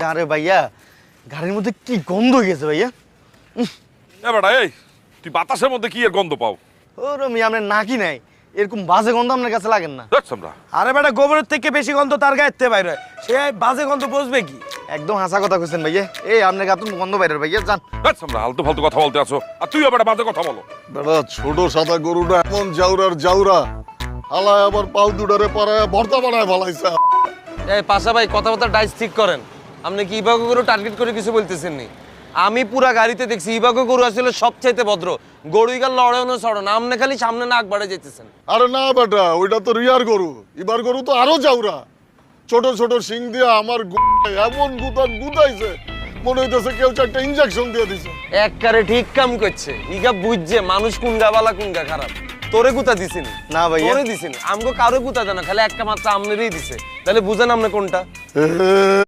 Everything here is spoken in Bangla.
আরে ভাইয়া গাড়ির মধ্যে কি গন্ধ হয়ে গেছে ভাইয়া। বেটা এই তুই বাতাসের মধ্যে কি এর গন্ধ পাও? ও রমি আপনার নাকি নাই, এরকম বাজে গন্ধ আপনার কাছে লাগেন না? দেখ আমরা আরে বেটা গোবরের থেকে বেশি গন্ধ তার গায়ের থেকে বাইরে হয়। সে বাজে গন্ধ বসবে কি? একদম হাসা কথা কইছেন ভাইয়া। এই আপনার গায়ে গন্ধ বাইরের ভাইয়া, যান। দেখ আমরা আলতু ফালতু কথা বলতে আছো, আর তুই আবার বাজে কথা বলো। বেটা ছোট সাদা গরুটা এমন জাউরার জাউরা, হালায় আবার পাউ দুটারে পাড়ায় ভর্তা বানায় ভালাইছে। এই পাশা ভাই কথাবার্তা ডাইস ঠিক করেন। আপনি কি ইবাগো গরু টার্গেট করে কিছু বলতেছেন নি? আমি পুরা গাড়িতে দেখছি ইবাগো গরু আসলে সবচাইতে ভদ্র। গরুইগাল লড়ানো ছড়ো না, আপনি খালি সামনে নাক বাড়ে যেতেছেন। আরে না বেটা, ওইটা তো রিয়ার গরু, এবার গরু তো আরো জাউরা। ছোট ছোট শিং দিয়ে আমার এমন গুতাইছে, মনে হইতেছে কেউ একটা ইনজেকশন দিয়ে দিছে। একবারে ঠিক কাম করছে। ইগা বুঝছে মানুষ কুঙ্গা বালা কুঙ্গা খারাপ। তোরে গুতা দিছিনি? না ভাইয়া। তোরে দিছিনি, আমগো কারো গুতা দেয় না, খালি একটা মাত্র আমনেরই দিছে। তাহলে বুঝেন আপনি কোনটা?